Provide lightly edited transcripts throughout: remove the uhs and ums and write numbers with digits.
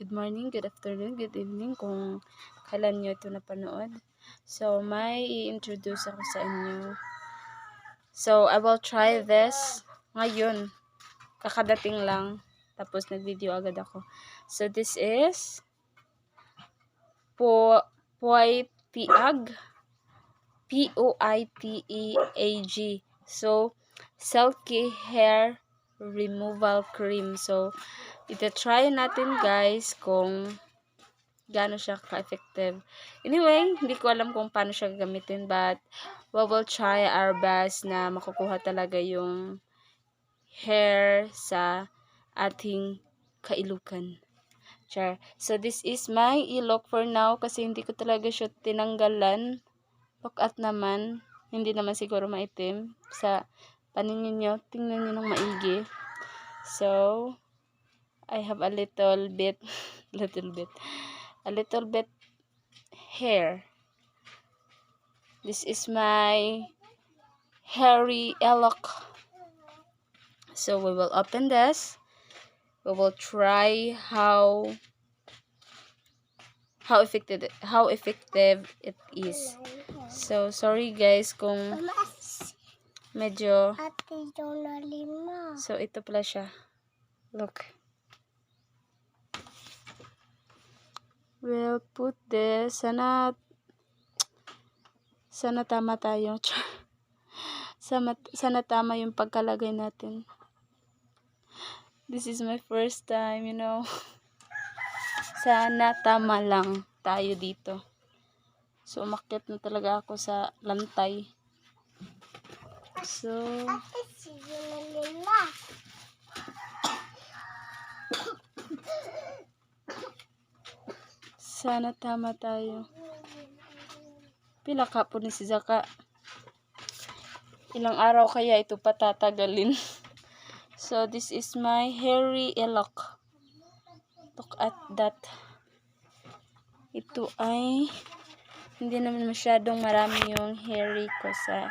Good morning, good afternoon, good evening kung kailan nyo ito napanood. So, may i-introduce ako sa inyo. So, I will try this ngayon. Kakadating lang. Tapos, nag-video agad ako. So, this is Poy Piag. Poiteag. So, Silky Hair Removal Cream. So, ita-try natin guys kung gaano siya ka-effective. Anyway, hindi ko alam kung paano siya gagamitin, but we will try our best na makukuha talaga yung hair sa ating kailukan. Char. So, this is my ilok for now kasi hindi ko talaga siya tinanggalan. Look at naman. Hindi naman siguro maitim. Sa paningin nyo, tingnan nyo ng maigi. So, I have a little bit hair. This is my hairy ilok. So we will open this. We will try how effective it is. So sorry guys kung medyo. So ito pala siya. Look. We'll put this. Sana tama tayo. Sana tama yung pagkalagay natin. This is my first time, you know. Sana tama lang tayo dito. So, umakyat na talaga ako sa lantay. So, sana tama tayo. Pila ka po ni si Zaka. Ilang araw kaya ito patatagalin. So, this is my hairy ilok. Look at that. Ito ay hindi naman masyadong marami yung hairy ko sa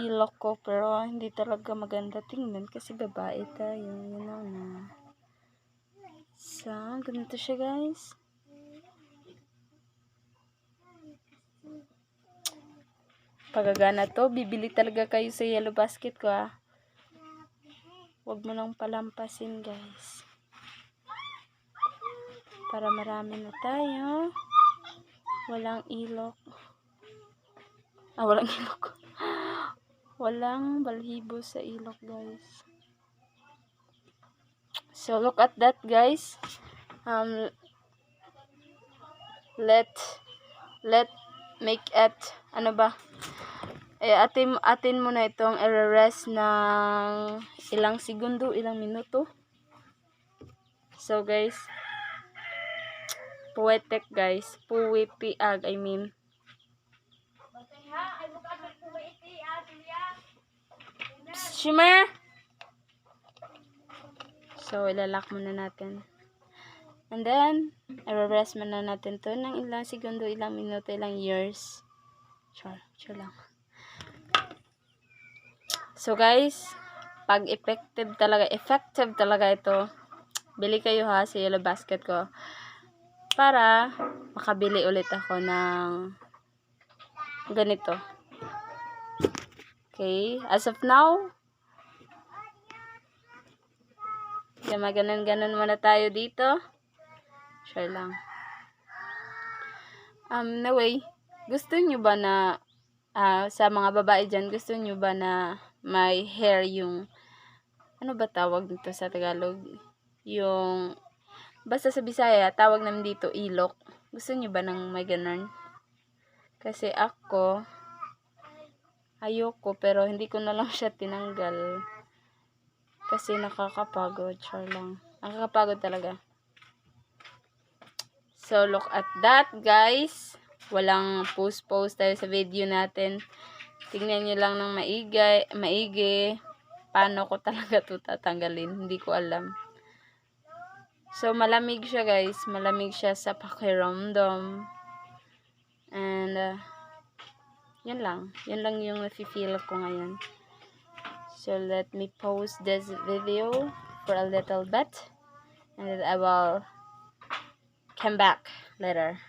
ilok ko. Pero hindi talaga maganda tingnan kasi babae tayo. You know na. So, ganito siya guys. Pagagana to, bibili talaga kayo sa Yellow Basket ko Huwag mo lang palampasin guys. Para marami na tayo. Walang ilok. Walang ilok. Walang balhibo sa ilok guys. So look at that guys. Let make it ano ba? Atin mo na itong i-rest ng ilang segundo, ilang minuto. So guys, poetic guys, puwi-piag, I mean. Shimmer! So, ilalak muna natin. And then, i-rest muna natin to ng ilang segundo, ilang minuto, ilang years. Sure lang. So guys, pag effective talaga ito, bili kayo sa Yellow Basket ko para makabili ulit ako ng ganito. Okay, as of now, maganon muna tayo dito. Sure lang. Anyway, gusto nyo ba na sa mga babae dyan, gusto nyo ba na may hair yung ano ba tawag nito sa Tagalog? Yung basta sa Bisaya, tawag namin dito ilok. Gusto nyo ba ng may ganun? Kasi ako ayoko, pero hindi ko na lang siya tinanggal. Kasi nakakapagod. Char lang. Nakakapagod talaga. So, look at that, guys. Walang post tayo sa video natin. Tingnan nyo lang ng maigi. Paano ko talaga ito tatanggalin. Hindi ko alam. So, malamig siya, guys. Malamig siya sa pakiramdam. And, yan lang. Yan lang yung nafe-feel ko ngayon. So, let me pause this video for a little bit. And then I will come back later.